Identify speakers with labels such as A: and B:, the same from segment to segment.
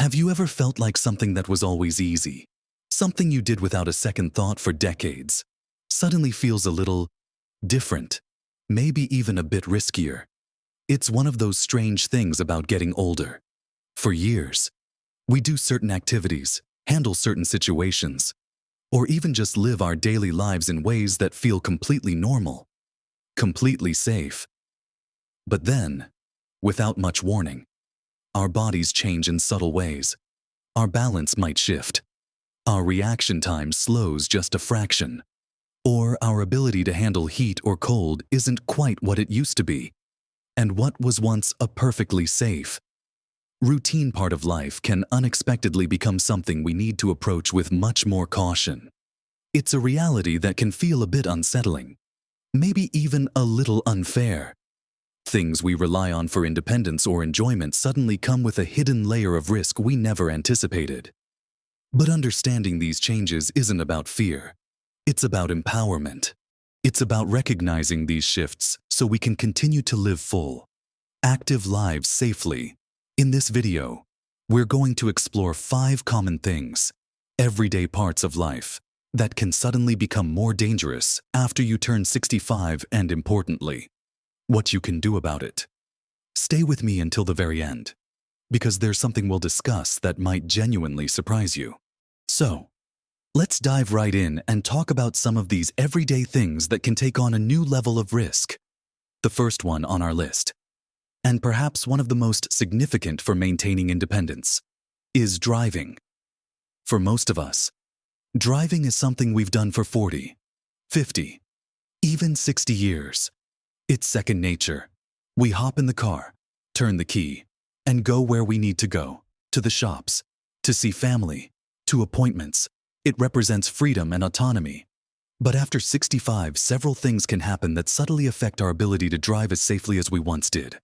A: Have you ever felt like something that was always easy, something you did without a second thought for decades, suddenly feels a little different, maybe even a bit riskier? It's one of those strange things about getting older. For years, we do certain activities, handle certain situations, or even just live our daily lives in ways that feel completely normal, completely safe. But then, without much warning, our bodies change in subtle ways. Our balance might shift. Our reaction time slows just a fraction. Or our ability to handle heat or cold isn't quite what it used to be. And what was once a perfectly safe, routine part of life can unexpectedly become something we need to approach with much more caution. It's a reality that can feel a bit unsettling, maybe even a little unfair. Things we rely on for independence or enjoyment suddenly come with a hidden layer of risk we never anticipated. But understanding these changes isn't about fear. It's about empowerment. It's about recognizing these shifts so we can continue to live full, active lives safely. In this video, we're going to explore 5 common things, everyday parts of life, that can suddenly become more dangerous after you turn 65 and, importantly, what you can do about it. Stay with me until the very end, because there's something we'll discuss that might genuinely surprise you. So, let's dive right in and talk about some of these everyday things that can take on a new level of risk. The first one on our list, and perhaps one of the most significant for maintaining independence, is driving. For most of us, driving is something we've done for 40, 50, even 60 years. It's second nature. We hop in the car, turn the key, and go where we need to go, to the shops, to see family, to appointments. It represents freedom and autonomy. But after 65, several things can happen that subtly affect our ability to drive as safely as we once did.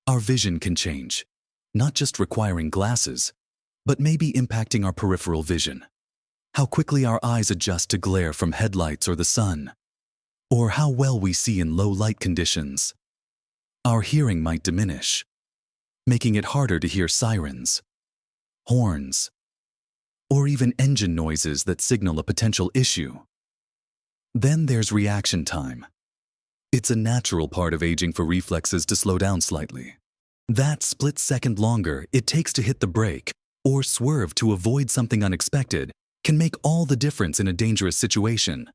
A: Our vision can change, not just requiring glasses, but maybe impacting our peripheral vision. How quickly our eyes adjust to glare from headlights or the sun, or how well we see in low light conditions. Our hearing might diminish, making it harder to hear sirens, horns, or even engine noises that signal a potential issue. Then there's reaction time. It's a natural part of aging for reflexes to slow down slightly. That split second longer it takes to hit the brake or swerve to avoid something unexpected can make all the difference in a dangerous situation.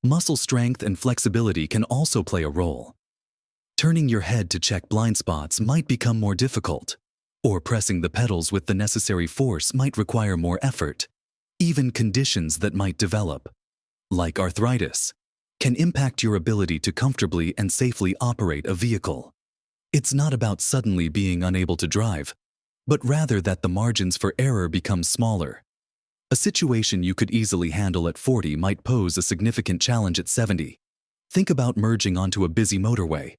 A: Muscle strength and flexibility can also play a role. Turning your head to check blind spots might become more difficult, or pressing the pedals with the necessary force might require more effort. Even conditions that might develop, like arthritis, can impact your ability to comfortably and safely operate a vehicle. It's not about suddenly being unable to drive, but rather that the margins for error become smaller. A situation you could easily handle at 40 might pose a significant challenge at 70. Think about merging onto a busy motorway,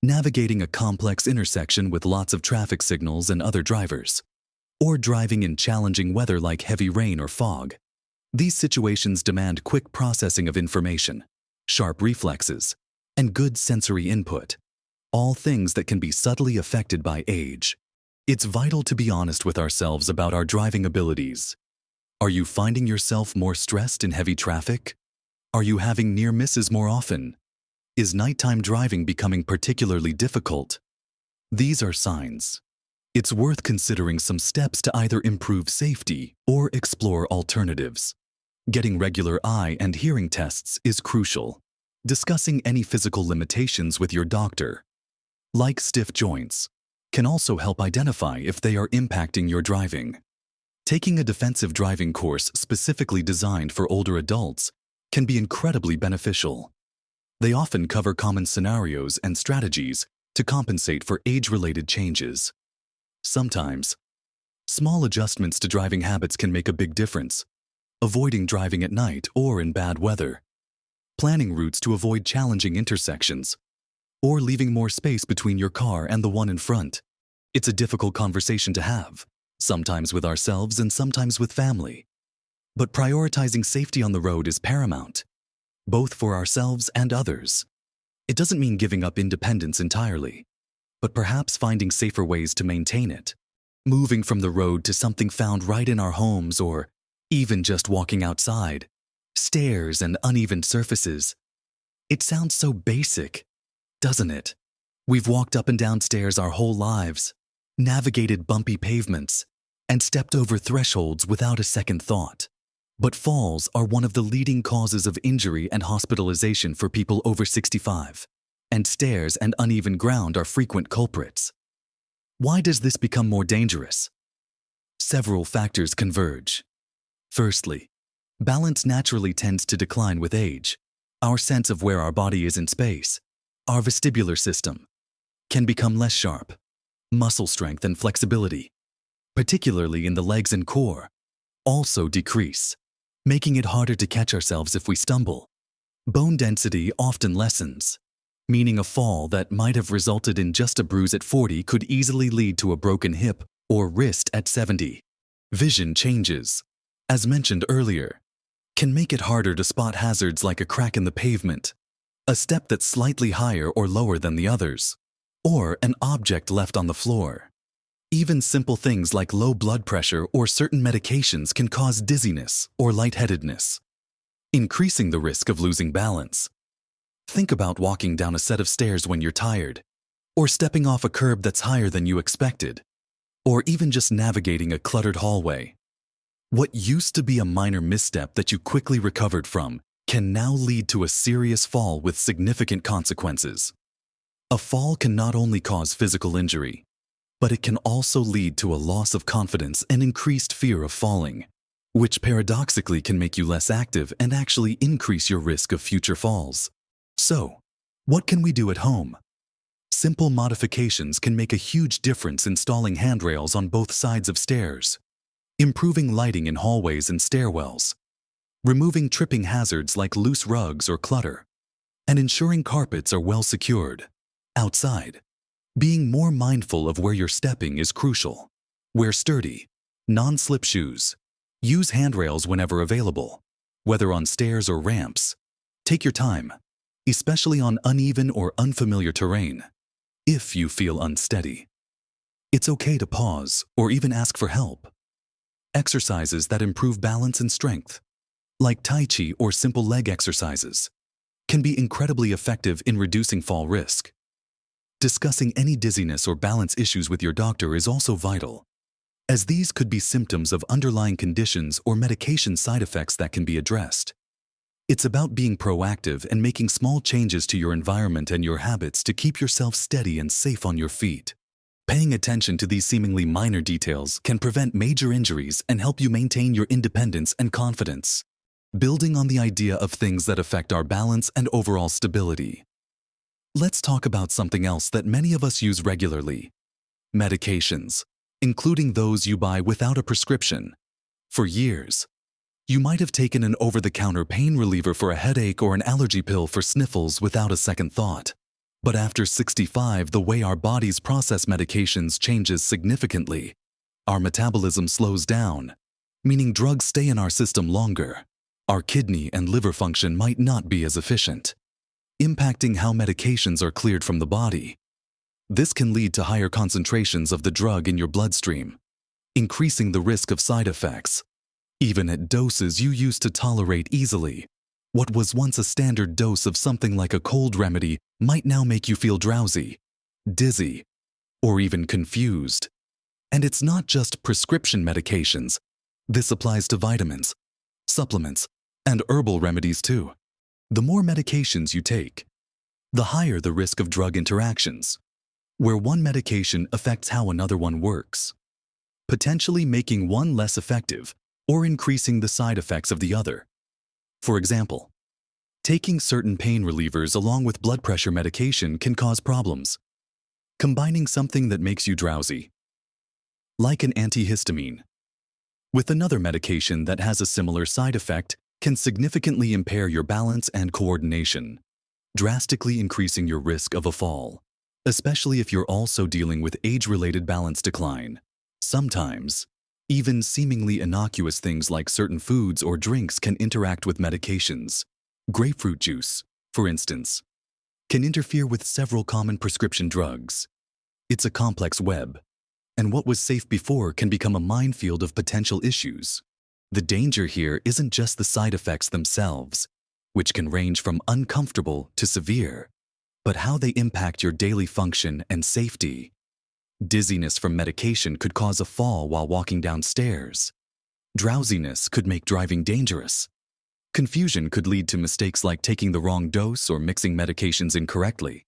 A: navigating a complex intersection with lots of traffic signals and other drivers, or driving in challenging weather like heavy rain or fog. These situations demand quick processing of information, sharp reflexes, and good sensory input, all things that can be subtly affected by age. It's vital to be honest with ourselves about our driving abilities. Are you finding yourself more stressed in heavy traffic? Are you having near misses more often? Is nighttime driving becoming particularly difficult? These are signs. It's worth considering some steps to either improve safety or explore alternatives. Getting regular eye and hearing tests is crucial. Discussing any physical limitations with your doctor, like stiff joints, can also help identify if they are impacting your driving. Taking a defensive driving course specifically designed for older adults can be incredibly beneficial. They often cover common scenarios and strategies to compensate for age-related changes. Sometimes, small adjustments to driving habits can make a big difference. Avoiding driving at night or in bad weather, planning routes to avoid challenging intersections, or leaving more space between your car and the one in front. It's a difficult conversation to have, sometimes with ourselves and sometimes with family. But prioritizing safety on the road is paramount, both for ourselves and others. It doesn't mean giving up independence entirely, but perhaps finding safer ways to maintain it. moving from the road to something found right in our homes, or even just walking outside. Stairs and uneven surfaces. It sounds so basic, doesn't it? We've walked up and down stairs our whole lives, navigated bumpy pavements, and stepped over thresholds without a second thought. But falls are one of the leading causes of injury and hospitalization for people over 65, and stairs and uneven ground are frequent culprits. Why does this become more dangerous? Several factors converge. Firstly, balance naturally tends to decline with age. Our sense of where our body is in space, our vestibular system, can become less sharp. Muscle strength and flexibility, particularly in the legs and core, also decrease, making it harder to catch ourselves if we stumble. Bone density often lessens, meaning a fall that might have resulted in just a bruise at 40 could easily lead to a broken hip or wrist at 70. Vision changes, as mentioned earlier, can make it harder to spot hazards like a crack in the pavement, a step that's slightly higher or lower than the others, or an object left on the floor. Even simple things like low blood pressure or certain medications can cause dizziness or lightheadedness, increasing the risk of losing balance. Think about walking down a set of stairs when you're tired, or stepping off a curb that's higher than you expected, or even just navigating a cluttered hallway. What used to be a minor misstep that you quickly recovered from can now lead to a serious fall with significant consequences. A fall can not only cause physical injury, but it can also lead to a loss of confidence and increased fear of falling, which paradoxically can make you less active and actually increase your risk of future falls. So, what can we do at home? Simple modifications can make a huge difference installing handrails on both sides of stairs, improving lighting in hallways and stairwells, removing tripping hazards like loose rugs or clutter, and ensuring carpets are well secured. Outside, being more mindful of where you're stepping is crucial. Wear sturdy, non-slip shoes. Use handrails whenever available, whether on stairs or ramps. Take your time, especially on uneven or unfamiliar terrain. If you feel unsteady, it's okay to pause or even ask for help. Exercises that improve balance and strength, like Tai Chi or simple leg exercises, can be incredibly effective in reducing fall risk. Discussing any dizziness or balance issues with your doctor is also vital, as these could be symptoms of underlying conditions or medication side effects that can be addressed. It's about being proactive and making small changes to your environment and your habits to keep yourself steady and safe on your feet. Paying attention to these seemingly minor details can prevent major injuries and help you maintain your independence and confidence. Building on the idea of things that affect our balance and overall stability, let's talk about something else that many of us use regularly: medications, including those you buy without a prescription. For years, you might have taken an over-the-counter pain reliever for a headache or an allergy pill for sniffles without a second thought. But after 65, the way our bodies process medications changes significantly. Our metabolism slows down, meaning drugs stay in our system longer. Our kidney and liver function might not be as efficient, impacting how medications are cleared from the body. This can lead to higher concentrations of the drug in your bloodstream, increasing the risk of side effects. Even at doses you used to tolerate easily, what was once a standard dose of something like a cold remedy might now make you feel drowsy, dizzy, or even confused. And it's not just prescription medications. This applies to vitamins, supplements, and herbal remedies too. The more medications you take, the higher the risk of drug interactions, where one medication affects how another one works, potentially making one less effective or increasing the side effects of the other. For example, taking certain pain relievers along with blood pressure medication can cause problems. Combining something that makes you drowsy, like an antihistamine, with another medication that has a similar side effect can significantly impair your balance and coordination, drastically increasing your risk of a fall, especially if you're also dealing with age-related balance decline. Sometimes, even seemingly innocuous things like certain foods or drinks can interact with medications. Grapefruit juice, for instance, can interfere with several common prescription drugs. It's a complex web, and what was safe before can become a minefield of potential issues. The danger here isn't just the side effects themselves, which can range from uncomfortable to severe, but how they impact your daily function and safety. Dizziness from medication could cause a fall while walking downstairs. Drowsiness could make driving dangerous. Confusion could lead to mistakes like taking the wrong dose or mixing medications incorrectly.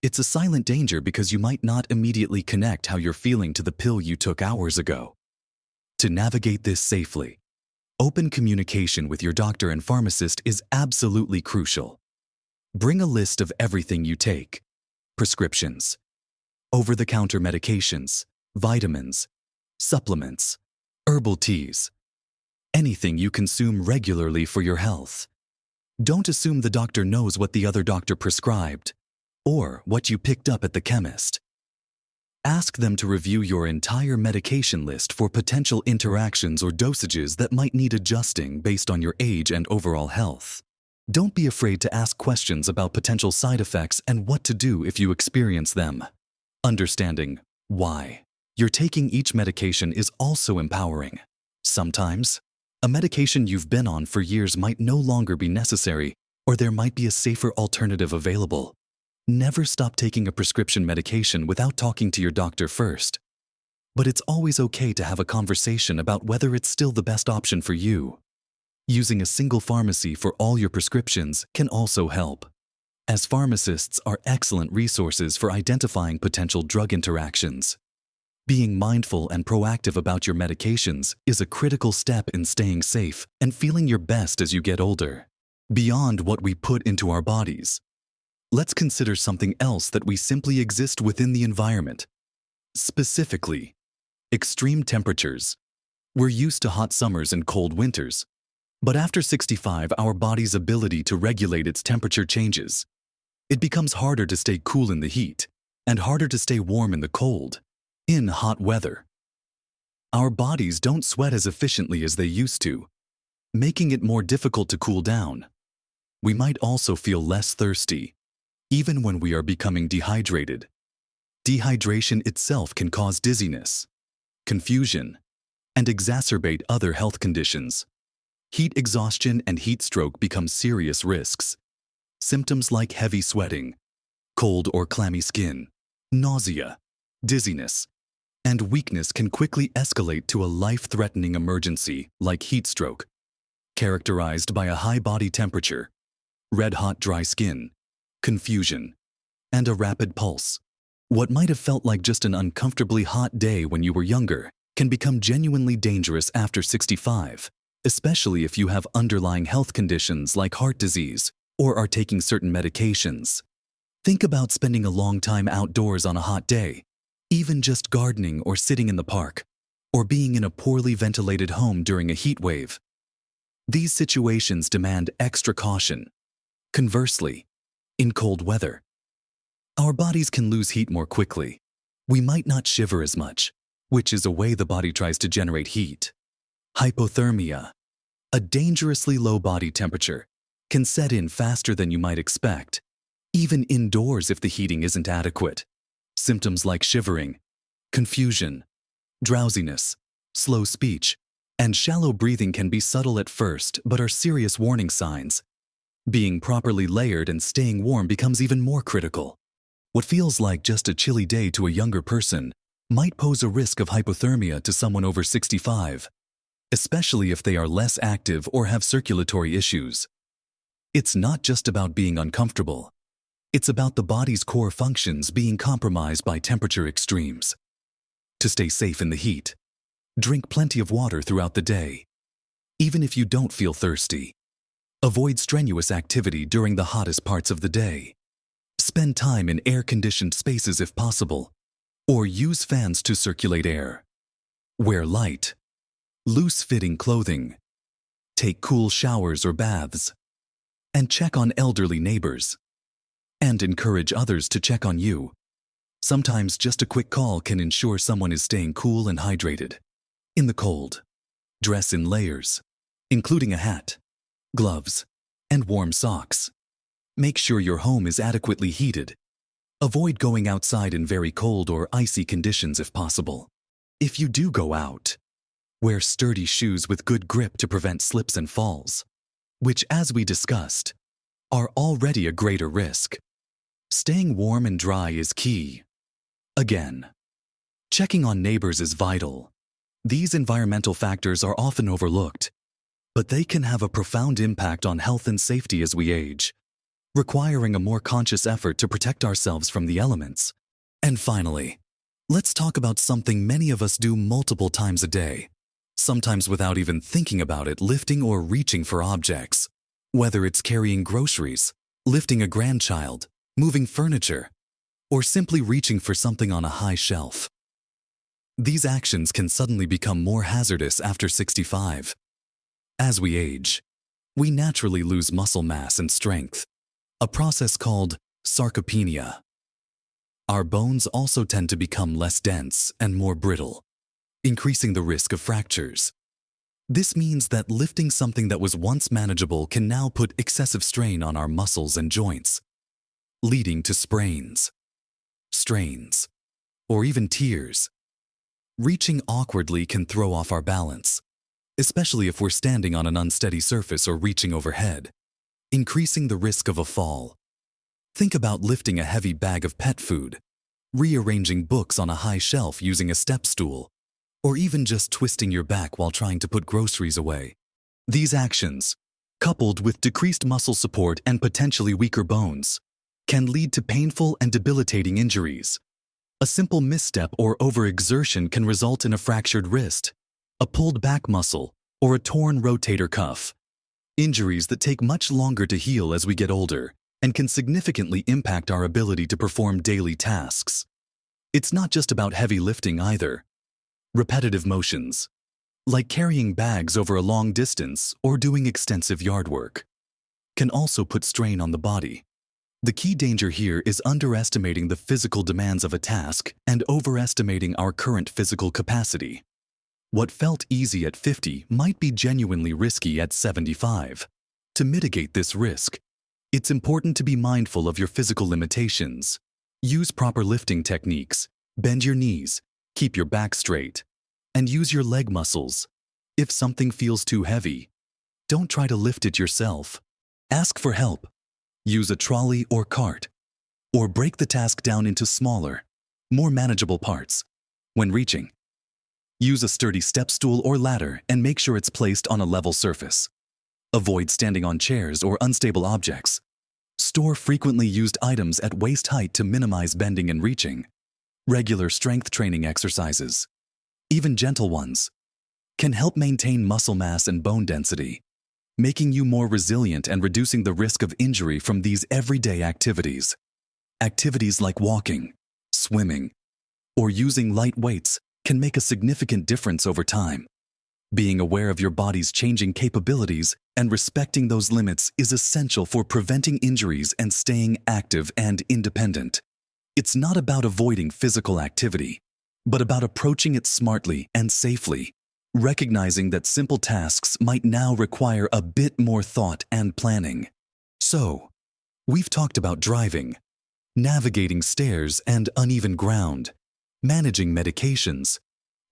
A: It's a silent danger because you might not immediately connect how you're feeling to the pill you took hours ago. To navigate this safely, open communication with your doctor and pharmacist is absolutely crucial. Bring a list of everything you take: prescriptions, over-the-counter medications, vitamins, supplements, herbal teas, anything you consume regularly for your health. Don't assume the doctor knows what the other doctor prescribed or what you picked up at the chemist. Ask them to review your entire medication list for potential interactions or dosages that might need adjusting based on your age and overall health. Don't be afraid to ask questions about potential side effects and what to do if you experience them. Understanding why you're taking each medication is also empowering. Sometimes, a medication you've been on for years might no longer be necessary, or there might be a safer alternative available. Never stop taking a prescription medication without talking to your doctor first. But it's always okay to have a conversation about whether it's still the best option for you. Using a single pharmacy for all your prescriptions can also help, as pharmacists are excellent resources for identifying potential drug interactions. Being mindful and proactive about your medications is a critical step in staying safe and feeling your best as you get older. Beyond what we put into our bodies, let's consider something else that we simply exist within the environment. Specifically, extreme temperatures. We're used to hot summers and cold winters, but after 65, our body's ability to regulate its temperature changes. It becomes harder to stay cool in the heat and harder to stay warm in the cold. In hot weather, our bodies don't sweat as efficiently as they used to, making it more difficult to cool down. We might also feel less thirsty, even when we are becoming dehydrated. Dehydration itself can cause dizziness, confusion, and exacerbate other health conditions. Heat exhaustion and heat stroke become serious risks. Symptoms like heavy sweating, cold or clammy skin, nausea, dizziness, and weakness can quickly escalate to a life-threatening emergency like heat stroke, characterized by a high body temperature, red-hot dry skin, confusion, and a rapid pulse. What might have felt like just an uncomfortably hot day when you were younger can become genuinely dangerous after 65, especially if you have underlying health conditions like heart disease or are taking certain medications. Think about spending a long time outdoors on a hot day, even just gardening or sitting in the park, or being in a poorly ventilated home during a heat wave. These situations demand extra caution. Conversely, in cold weather, our bodies can lose heat more quickly. We might not shiver as much, which is a way the body tries to generate heat. Hypothermia, a dangerously low body temperature, can set in faster than you might expect, even indoors if the heating isn't adequate. Symptoms like shivering, confusion, drowsiness, slow speech, and shallow breathing can be subtle at first but are serious warning signs. Being properly layered and staying warm becomes even more critical. What feels like just a chilly day to a younger person might pose a risk of hypothermia to someone over 65, especially if they are less active or have circulatory issues. It's not just about being uncomfortable. It's about the body's core functions being compromised by temperature extremes. To stay safe in the heat, drink plenty of water throughout the day. Even if you don't feel thirsty, avoid strenuous activity during the hottest parts of the day. Spend time in air-conditioned spaces if possible, or use fans to circulate air. Wear light, loose-fitting clothing. Take cool showers or baths. And check on elderly neighbors. And encourage others to check on you. Sometimes just a quick call can ensure someone is staying cool and hydrated. In the cold, dress in layers, including a hat, gloves, and warm socks. Make sure your home is adequately heated. Avoid going outside in very cold or icy conditions if possible. If you do go out, wear sturdy shoes with good grip to prevent slips and falls, which, as we discussed, are already a greater risk. Staying warm and dry is key. Again, checking on neighbors is vital. These environmental factors are often overlooked, but they can have a profound impact on health and safety as we age, requiring a more conscious effort to protect ourselves from the elements. And finally, let's talk about something many of us do multiple times a day, sometimes without even thinking about it, lifting or reaching for objects. Whether it's carrying groceries, lifting a grandchild, moving furniture, or simply reaching for something on a high shelf. These actions can suddenly become more hazardous after 65. As we age, we naturally lose muscle mass and strength, a process called sarcopenia. Our bones also tend to become less dense and more brittle, increasing the risk of fractures. This means that lifting something that was once manageable can now put excessive strain on our muscles and joints, leading to sprains, strains, or even tears. Reaching awkwardly can throw off our balance, especially if we're standing on an unsteady surface or reaching overhead, increasing the risk of a fall. Think about lifting a heavy bag of pet food, rearranging books on a high shelf using a step stool, or even just twisting your back while trying to put groceries away. These actions, coupled with decreased muscle support and potentially weaker bones, can lead to painful and debilitating injuries. A simple misstep or overexertion can result in a fractured wrist, a pulled back muscle, or a torn rotator cuff. Injuries that take much longer to heal as we get older and can significantly impact our ability to perform daily tasks. It's not just about heavy lifting either. Repetitive motions, like carrying bags over a long distance or doing extensive yard work, can also put strain on the body. The key danger here is underestimating the physical demands of a task and overestimating our current physical capacity. What felt easy at 50 might be genuinely risky at 75. To mitigate this risk, it's important to be mindful of your physical limitations. Use proper lifting techniques, bend your knees, keep your back straight, and use your leg muscles. If something feels too heavy, don't try to lift it yourself. Ask for help. Use a trolley or cart, or break the task down into smaller, more manageable parts. When reaching, use a sturdy step stool or ladder and make sure it's placed on a level surface. Avoid standing on chairs or unstable objects. Store frequently used items at waist height to minimize bending and reaching. Regular strength training exercises, even gentle ones, can help maintain muscle mass and bone density, making you more resilient and reducing the risk of injury from these everyday activities. Activities like walking, swimming, or using light weights can make a significant difference over time. Being aware of your body's changing capabilities and respecting those limits is essential for preventing injuries and staying active and independent. It's not about avoiding physical activity, but about approaching it smartly and safely, recognizing that simple tasks might now require a bit more thought and planning. So, we've talked about driving, navigating stairs and uneven ground, managing medications,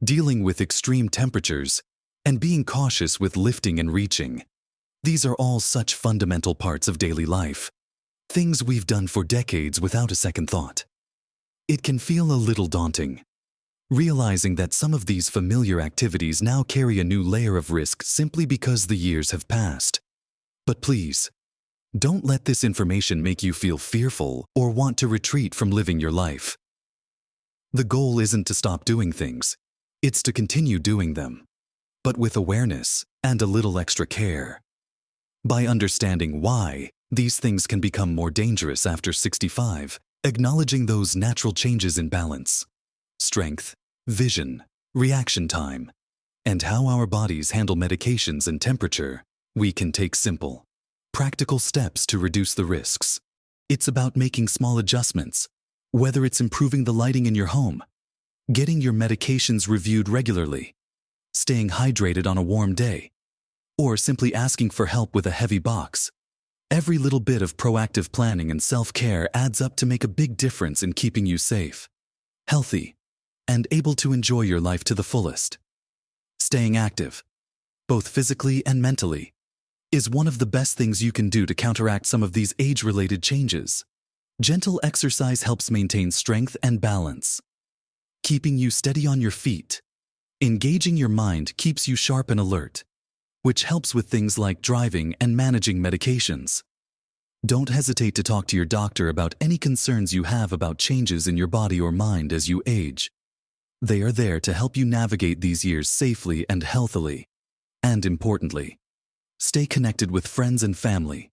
A: dealing with extreme temperatures, and being cautious with lifting and reaching. These are all such fundamental parts of daily life, things we've done for decades without a second thought. It can feel a little daunting, realizing that some of these familiar activities now carry a new layer of risk simply because the years have passed. But please, don't let this information make you feel fearful or want to retreat from living your life. The goal isn't to stop doing things, it's to continue doing them, but with awareness and a little extra care. By understanding why these things can become more dangerous after 65, acknowledging those natural changes in balance, strength, vision, reaction time, and how our bodies handle medications and temperature, we can take simple, practical steps to reduce the risks. It's about making small adjustments, whether it's improving the lighting in your home, getting your medications reviewed regularly, staying hydrated on a warm day, or simply asking for help with a heavy box. Every little bit of proactive planning and self-care adds up to make a big difference in keeping you safe, healthy, and able to enjoy your life to the fullest. Staying active, both physically and mentally, is one of the best things you can do to counteract some of these age-related changes. Gentle exercise helps maintain strength and balance, keeping you steady on your feet. Engaging your mind keeps you sharp and alert, which helps with things like driving and managing medications. Don't hesitate to talk to your doctor about any concerns you have about changes in your body or mind as you age. They are there to help you navigate these years safely and healthily. And importantly, stay connected with friends and family.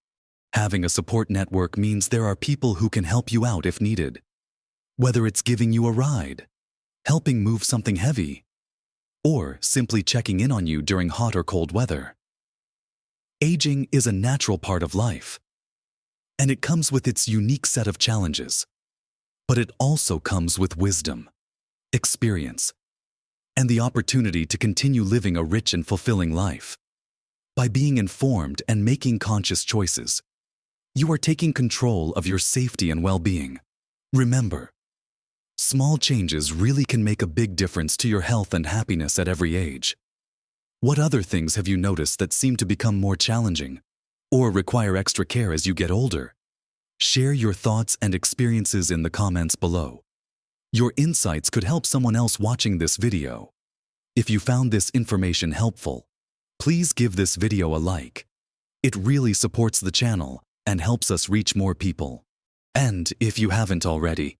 A: Having a support network means there are people who can help you out if needed. Whether it's giving you a ride, helping move something heavy, or simply checking in on you during hot or cold weather. Aging is a natural part of life, and it comes with its unique set of challenges. But it also comes with wisdom, experience, and the opportunity to continue living a rich and fulfilling life. By being informed and making conscious choices, you are taking control of your safety and well-being. Remember, small changes really can make a big difference to your health and happiness at every age. What other things have you noticed that seem to become more challenging or require extra care as you get older? Share your thoughts and experiences in the comments below. Your insights could help someone else watching this video. If you found this information helpful, please give this video a like. It really supports the channel and helps us reach more people. And if you haven't already,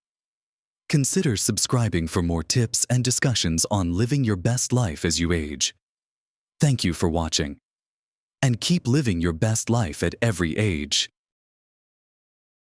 A: consider subscribing for more tips and discussions on living your best life as you age. Thank you for watching, and keep living your best life at every age.